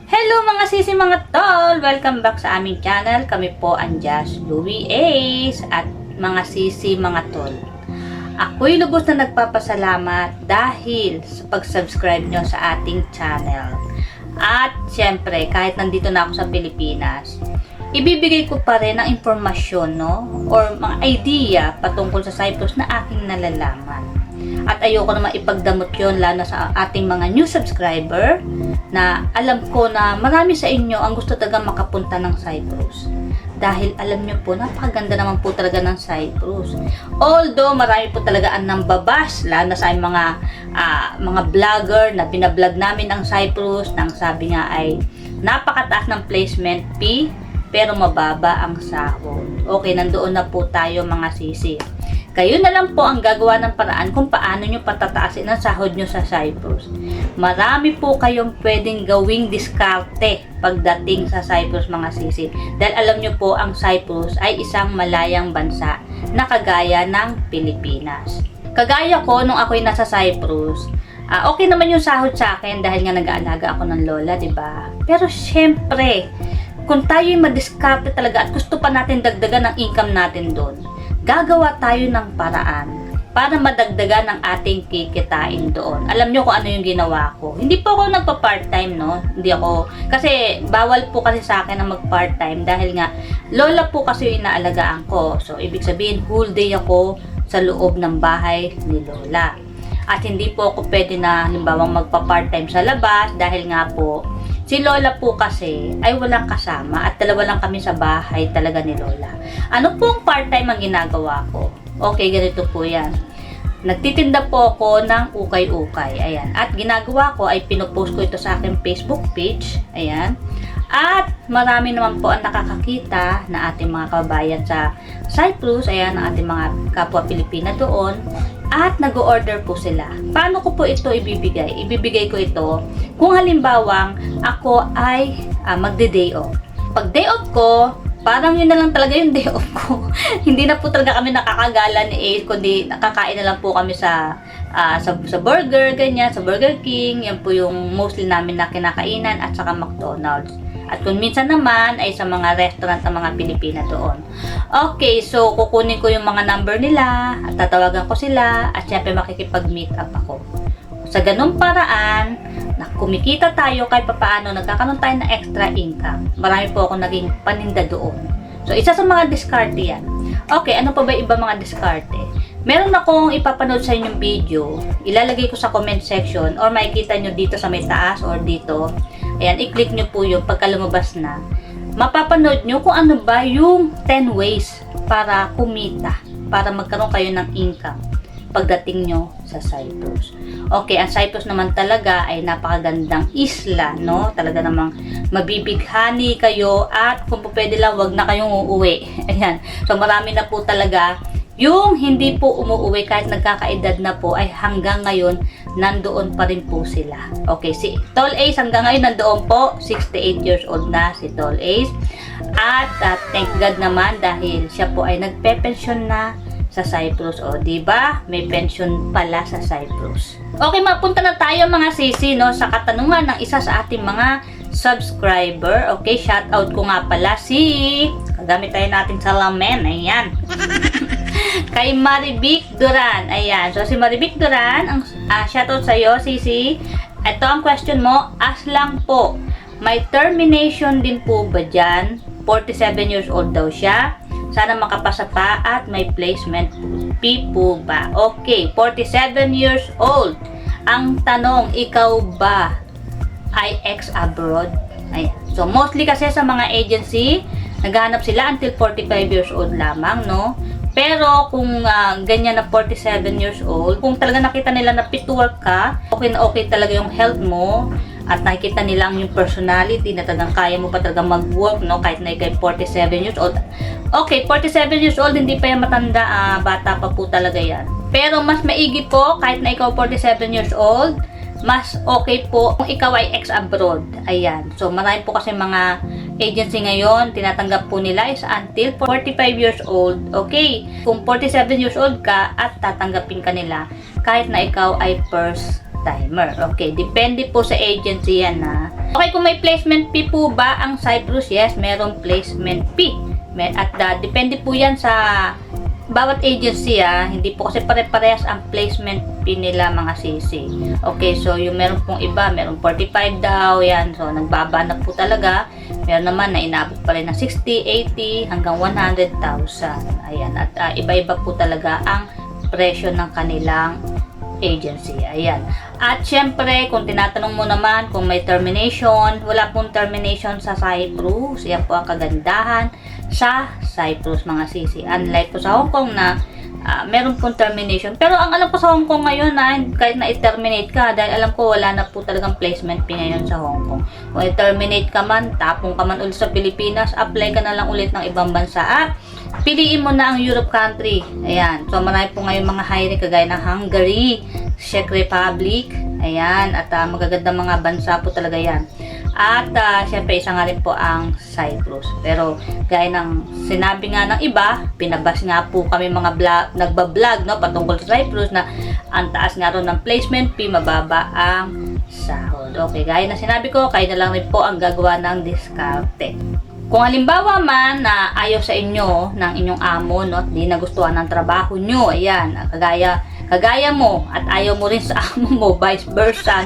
Hello mga sisi mga tol! Welcome back sa aming channel. Kami po ang Just Louie Ace at mga sisi mga tol. Ako'y lubos na nagpapasalamat dahil sa pag-subscribe nyo sa ating channel. At syempre, kahit nandito na ako sa Pilipinas, ibibigay ko pa rin ang impormasyon, no? Or mga idea patungkol sa Cyprus na aking nalalaman. At ayoko naman ipagdamot yun, lalo sa ating mga new subscriber na alam ko na marami sa inyo ang gusto talaga makapunta ng Cyprus. Dahil alam nyo po, napakaganda naman po talaga ng Cyprus. Although marami po talaga ang nambabas, lalo na sa mga vlogger na binablog namin ang Cyprus, nang sabi nga ay napakataas ng placement fee, pero mababa ang sahod. Okay, nandoon na po tayo mga sisi. Kayo na lang po ang gagawa ng paraan kung paano nyo patataasin ang sahod nyo sa Cyprus. Marami po kayong pwedeng gawing diskarte pagdating sa Cyprus mga sisi. Dahil alam nyo po, ang Cyprus ay isang malayang bansa na kagaya ng Pilipinas. Kagaya ko, nung ako'y nasa Cyprus, okay naman yung sahod sa akin dahil nga nag-aalaga ako ng lola, diba? Pero syempre, kung tayo'y madiskarte talaga at gusto pa natin dagdagan ang income natin doon, gagawa tayo ng paraan para madagdagan ang ating kikitain doon. Alam nyo kung ano yung ginawa ko. Hindi po ako nagpa-part-time, no? Hindi ako, kasi bawal po kasi sa akin na mag-part-time dahil nga lola po kasi yung inaalagaan ko. So, ibig sabihin, whole day ako sa loob ng bahay ni lola. At hindi po ako pwede na, halimbawa, magpa-part-time sa labas dahil nga po, si lola po kasi ay walang kasama at dalawa lang kami sa bahay talaga ni lola. Ano pong part-time ang ginagawa ko? Okay, ganito po yan. Nagtitinda po ako ng ukay-ukay. Ayan. At ginagawa ko ay pinopost ko ito sa aking Facebook page. Ayan. At marami naman po ang nakakakita na ating mga kababayan sa Cyprus. Ayan, ang ating mga kapwa Pilipina doon. At nag-order po sila. Paano ko po ito ibibigay? Ibibigay ko ito kung halimbawang ako ay magde-day off. Pag day off ko, parang yun na lang talaga yung day off ko. Hindi na po talaga kami nakakagala ni Ace, kundi nakakain na lang po kami sa burger, ganyan, sa Burger King. Yan po yung mostly namin na kinakainan at saka McDonald's. At kung minsan naman ay sa mga restaurant ng mga Pilipina doon. Okay, so kukunin ko yung mga number nila at tatawagan ko sila at syempre makikipag-meet up ako. Sa ganung paraan, na kumikita tayo kahit papaano, nagkakaroon tayo ng extra income. Marami po ako naging paninda doon. So, isa sa mga diskarte yan. Okay, ano pa ba iba mga diskarte? Meron akong ipapanood sa inyong video. Ilalagay ko sa comment section or makikita nyo dito sa may taas or dito. Ayan, i-click nyo po yung pagka lumabas na. Mapapanood nyo kung ano ba yung 10 ways para kumita, para magkaroon kayo ng income pagdating nyo sa Cyprus. Okay, ang Cyprus naman talaga ay napakagandang isla, no? Talaga namang mabibighani kayo at kung po pwede lang, wag na kayong uuwi. Ayan. So, marami na po talaga yung hindi po umuuwi kahit nagkakaedad na po ay hanggang ngayon nandoon pa rin po sila. Okay, si Tol Ace hanggang ngayon nandoon po, 68 years old na si Tol Ace. At thank God naman dahil siya po ay nagpe-pension na sa Cyprus. O, diba? May pension pala sa Cyprus. Okay, mapunta na tayo mga sisi, no, sa katanungan ng isa sa ating mga subscriber. Okay, shout out ko nga pala si, kagamit tayo natin salamin. Ayan. Kay Marivic Duran. Ayan. So, si Marivic Duran, ang shoutout sa'yo, Sisi. Ito ang question mo. As lang po, may termination din po ba dyan? 47 years old daw siya. Sana makapasa pa at may placement fee po ba? Okay, 47 years old. Ang tanong, ikaw ba ay ex-abroad? Ayan. So, mostly kasi sa mga agency, naghahanap sila until 45 years old lamang, no? Pero kung ganyan na 47 years old, kung talaga nakita nila na fit to work ka, okay na okay talaga yung health mo, at nakikita nila yung personality na talagang kaya mo pa talaga mag-work, no? Kahit na ikay 47 years old. Okay, 47 years old, hindi pa yan matanda, bata pa po talaga yan. Pero mas maigi po, kahit na ikaw 47 years old, mas okay po kung ikaw ay ex-abroad. Ayan. So, marami po kasi mga agency ngayon, tinatanggap po nila is until 45 years old. Okay. Kung 47 years old ka at tatanggapin ka nila, kahit na ikaw ay first part-timer. Okay, depende po sa agency yan na. Okay, kung may placement fee po ba ang Cyprus? Yes, merong placement fee. At depende po yan sa bawat agency hindi po kasi pare-parehas ang placement fee nila mga sisi. Okay, so yung meron pong iba, meron 45 daw, yan. So, nagbaba na po talaga. Meron naman na inabot pa rin ng 60, 80, hanggang 100,000. Ayan, at iba-iba po talaga ang presyo ng kanilang agency. Ayan. At syempre, kung tinatanong mo naman kung may termination, wala pong termination sa Cyprus. Yan po ang kagandahan sa Cyprus mga sisi. Unlike po sa Hong Kong na meron pong termination. Pero ang alam ko sa Hong Kong ngayon kahit na i-terminate ka, dahil alam ko wala na po talagang placement fee ngayon sa Hong Kong. Kung i-terminate ka man, tapong ka man ulit sa Pilipinas, apply ka na lang ulit ng ibang bansa at piliin mo na ang Europe country. Ayan. So, marami po ngayon mga hiring kagaya ng Hungary, Czech Republic. Ayan. At magaganda mga bansa po talaga yan. At syempre, isa nga rin po ang Cyprus. Pero, gaya ng sinabi nga ng iba, pinabas nga po kami mga nagbablog patungkol sa Cyprus na ang taas nga rin ng placement fee, mababa ang sahod. Okay, gaya na sinabi ko, kayo na lang rin po ang gagawa ng diskarte. Kung halimbawa man na ayaw sa inyo ng inyong amo, di nagustuhan ng trabaho nyo, ayan, kagaya mo at ayaw mo rin sa amo mo, vice versa,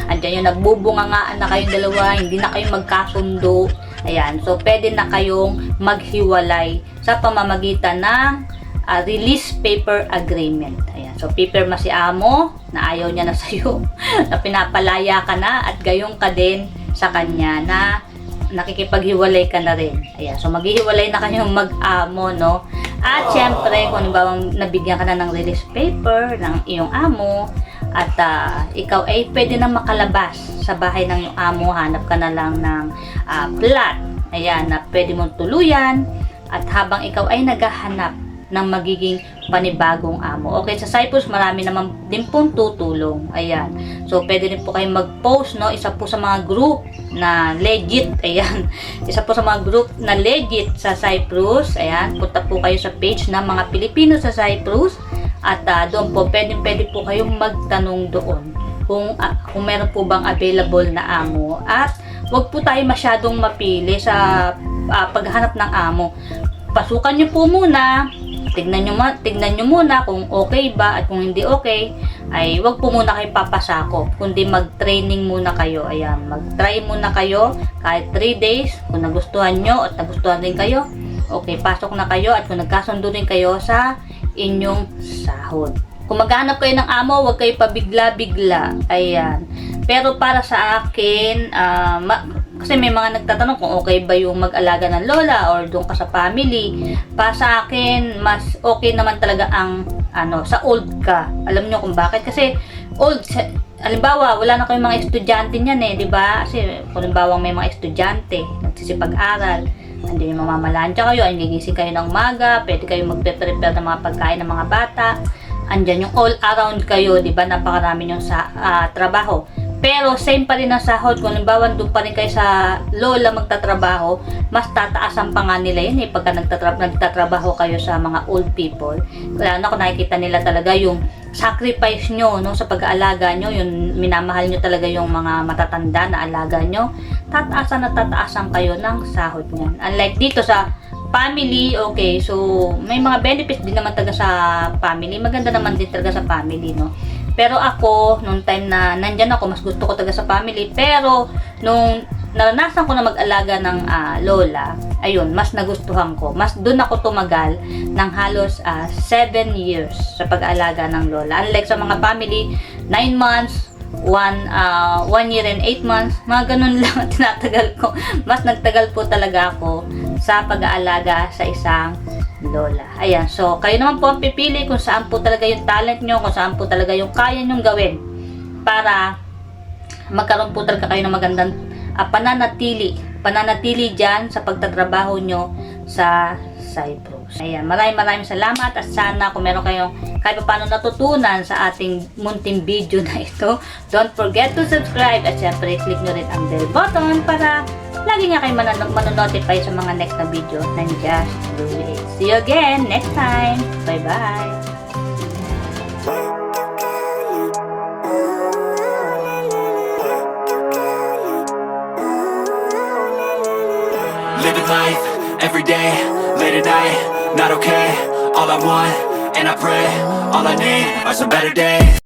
andyan yung nagbubungangaan na kayong dalawa, hindi na kayong magkasundo, ayan, so pwede na kayong maghiwalay sa pamamagitan ng release paper agreement. Ayan, so pipirma si amo na ayaw niya na sa'yo, na pinapalaya ka na at gayong ka din sa kanya na nakikipaghiwalay ka na rin. Ayan, so maghihiwalay na kayong mag-amo, At syempre, kung halimbawa nabigyan ka na ng release paper ng iyong amo at ikaw ay pwede na makalabas sa bahay ng iyong amo, hanap ka na lang ng flat. Ayan, na pwede mong tuluyan at habang ikaw ay naghahanap ng magiging panibagong amo. Okay, sa Cyprus marami naman din pong tutulong. Ayan. So, pwede rin po kayong mag-post, Isa po sa mga group na legit. Ayan. Isa po sa mga group na legit sa Cyprus. Ayan. Punta po kayo sa page ng mga Pilipino sa Cyprus. At doon po, pwede po kayong magtanong doon kung meron po bang available na amo. At wag po tayo masyadong mapili sa paghanap ng amo. Pasukan nyo po muna. Tignan nyo muna kung okay ba at kung hindi okay, ay wag po muna kayo papasako, kundi mag-training muna kayo. Ayan, mag-try muna kayo kahit 3 days. Kung nagustuhan nyo at nagustuhan din kayo, okay, pasok na kayo at kung nagkasundo rin kayo sa inyong sahod. Kung maghanap kayo ng amo, wag kayo pabigla-bigla. Ayan. Pero para sa akin, kasi may mga nagtatanong kung okay ba yung mag-alaga ng lola or doon ka sa family. Para sa akin, mas okay naman talaga ang sa old ka. Alam nyo kung bakit? Kasi old, halimbawa, wala na kayong mga estudyante niyan di ba? Kasi kung halimbawa may mga estudyante, nagsisipag-aral, andyan yung mamamalansya kayo, gigising kayo ng umaga, pwede kayo magpe-prepare ng mga pagkain ng mga bata, andyan yung all around kayo, di ba? Napakarami yung trabaho. Pero same pa rin ang sahod. Kung halimbawa doon pa rin kayo sa lola magtatrabaho, mas tataasan pa nga nila yun pagka nagtatrabaho kayo sa mga old people. Kaya kung nakikita nila talaga yung sacrifice nyo sa pag-aalaga nyo, yung minamahal nyo talaga yung mga matatanda na alaga nyo, tataasan na tataasan kayo ng sahod niyan. Unlike dito sa family, okay, so may mga benefits din naman talaga sa family. Maganda naman din talaga sa family, Pero ako, nung time na nandyan ako, mas gusto ko talaga sa family. Pero, nung naranasan ko na mag-alaga ng lola, ayun, mas nagustuhan ko. Mas doon ako tumagal ng halos 7 years sa pag-alaga ng lola. Unlike sa mga family, 9 months, 1 year and 8 months, mga ganun lang ang tinatagal ko. Mas nagtagal po talaga ako sa pag-aalaga sa isang lola. Ayan, so kayo naman po ang pipili kung saan po talaga yung talent nyo, kung saan po talaga yung kaya nyong gawin para magkaroon po talaga kayo ng magandang pananatili dyan sa pagtatrabaho nyo sa Cyprus. Ayan, maraming salamat at sana kung meron kayong kahit paano natutunan sa ating munting video na ito, don't forget to subscribe at syempre click nyo rin ang bell button para lagi nga kayo manonotify sa mga next na video ng Just Louie. See you again next time. Bye-bye! Living life, everyday, late at night, not okay. All I want, and I pray, all I need are some better days.